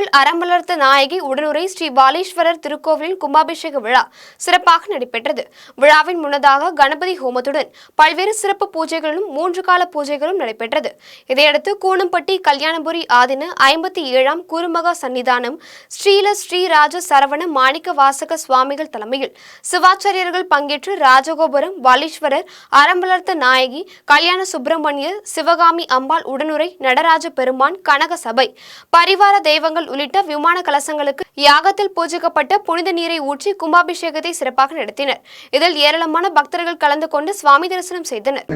திருக்கோவில் அறமலர்த்த நாயகி உடனுரை ஸ்ரீ பாலீஸ்வரர் திருக்கோவிலில் கும்பாபிஷேக விழா சிறப்பாக நடைபெற்றது. விழாவின் முன்னதாக கணபதி ஹோமத்துடன் பல்வேறு சிறப்பு பூஜைகளும் 3 கால பூஜைகளும் நடைபெற்றது. இதையடுத்து கூனம்பட்டி கல்யாணபுரி ஆதின 57ஆம் குருமகா சன்னிதானம் ஸ்ரீல ஸ்ரீராஜ சரவண மாணிக்க வாசக சுவாமிகள் தலைமையில் சிவாச்சாரியர்கள் பங்கேற்று ராஜகோபுரம் பாலீஸ்வரர் அறமலர்த்த நாயகி கல்யாண சுப்பிரமணியர் சிவகாமி அம்பாள் உடனுரை நடராஜ பெருமான் கனக சபை பரிவார தெய்வங்கள் உள்ளிட்ட விமான கலசங்களுக்கு யாகத்தில் பூஜிக்கப்பட்ட புனித நீரை ஊற்றி கும்பாபிஷேகத்தை சிறப்பாக நடத்தினர். இதில் ஏராளமான பக்தர்கள் கலந்து கொண்டு சுவாமி தரிசனம் செய்தனர்.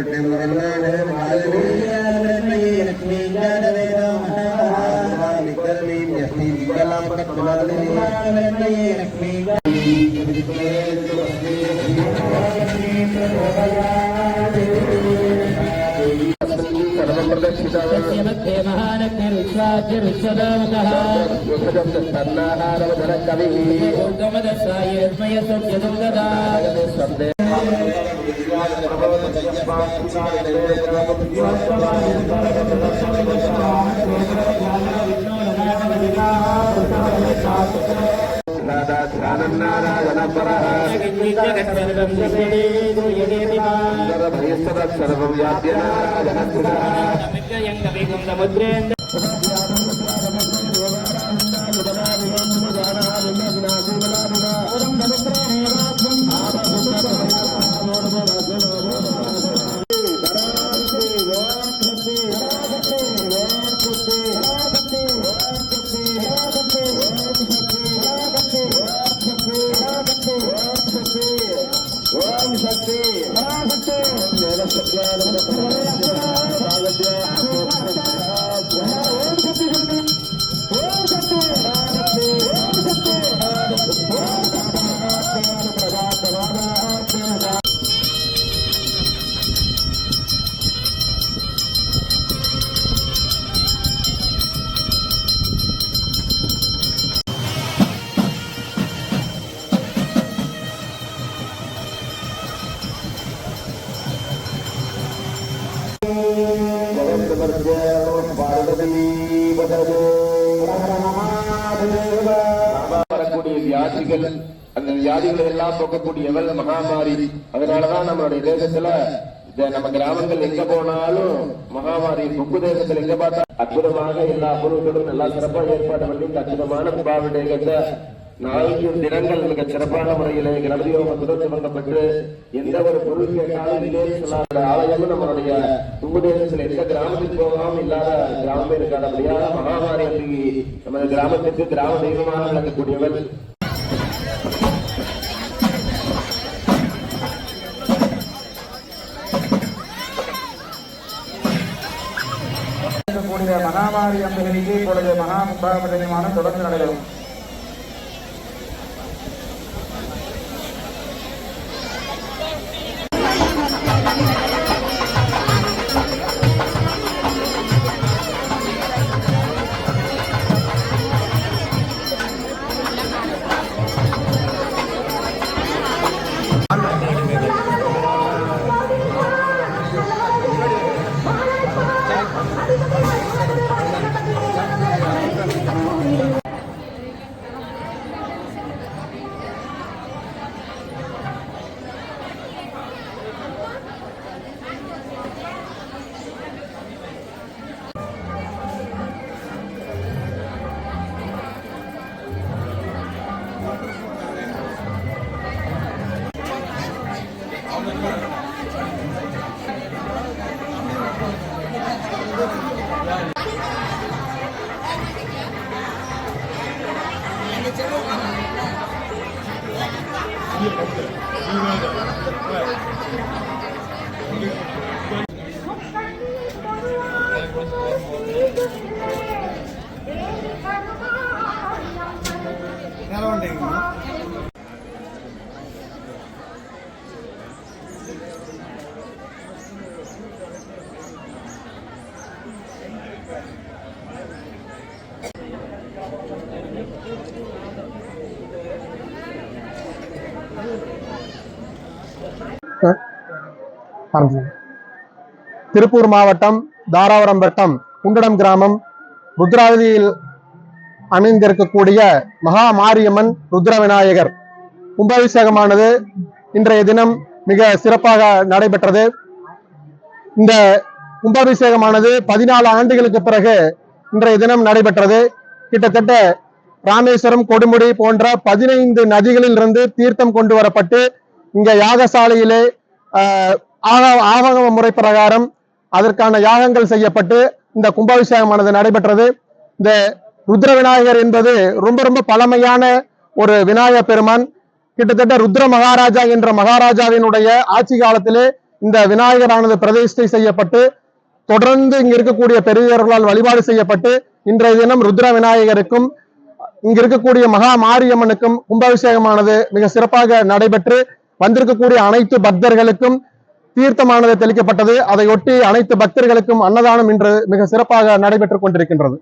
வியாதிகள் அந்த வியாதிகளை எல்லாம் போக்கக்கூடியவள் மகாமாரி. அதனாலதான் நம்மளுடைய தேசத்துல நம்ம கிராமங்கள் எங்க போனாலும் மகாமாரி புக்கு தேசத்துல எங்க பார்த்தா அற்புதமாக எல்லா பொருட்களும் எல்லாம் சிறப்பாக ஏற்பாடு பண்ணி அற்புதமான கும்பாபிஷேகத்தை 4 தினங்கள் மிக சிறப்பான முறையிலே கணபதி ஹோமத்துடன் சம்பந்தப்பட்டு எந்த ஒரு பொருள் கேட்டாலும் இல்லே சொல்லாத ஆலயமும் நம்மளுடைய தும்புதேசத்தில் எந்த கிராமத்துக்கு போகாமல் இல்லாத கிராமமே இருக்காதபடியா மகாமாரி அன்றைக்கு நமது கிராமத்திற்கு கிராம தெய்வமாக விளங்கக்கூடியவள். மகாமாரி அம்பகனிக்கு இப்பொழுது மகா கும்பாபிஷேகமான தொடர்ந்து நடைபெறும். திருப்பூர் மாவட்டம் தாராபுரம் வட்டம் குண்டடம் கிராமம் ருத்ராவதியில் அமைந்திருக்கக்கூடிய மகா மாரியம்மன் ருத்ர விநாயகர் கும்பாபிஷேகமானது இன்றைய தினம் மிக சிறப்பாக நடைபெற்றது. இந்த கும்பாபிஷேகமானது 14 ஆண்டுகளுக்கு பிறகு இன்றைய தினம் நடைபெற்றது. கிட்டத்தட்ட ராமேஸ்வரம், கொடுமுடி போன்ற 15 நதிகளில் இருந்து தீர்த்தம் கொண்டு வரப்பட்டு இங்க யாகசாலையிலே ஆகம முறை பிரகாரம் அதற்கான யாகங்கள் செய்யப்பட்டு இந்த கும்பாபிஷேகமானது நடைபெற்றது. இந்த ருத்ர விநாயகர் என்பது ரொம்ப ரொம்ப பழமையான ஒரு விநாயகர் பெருமான். கிட்டத்தட்ட ருத்ர மகாராஜா என்ற மகாராஜாவினுடைய ஆட்சி காலத்திலே இந்த விநாயகரானது பிரதிஷ்டை செய்யப்பட்டு தொடர்ந்து இங்க இருக்கக்கூடிய பெரியவர்களால் வழிபாடு செய்யப்பட்டு இன்றைய தினம் ருத்ர விநாயகருக்கும் இங்க இருக்கக்கூடிய மகா மாரியம்மனுக்கும் கும்பாபிஷேகமானது மிக சிறப்பாக நடைபெற்று வந்திருக்கக்கூடிய அனைத்து பக்தர்களுக்கும் தீர்த்தமானது தெளிக்கப்பட்டது. அதையொட்டி அனைத்து பக்தர்களுக்கும் அன்னதானம் இன்று மிக சிறப்பாக நடைபெற்றுக் கொண்டிருக்கின்றது.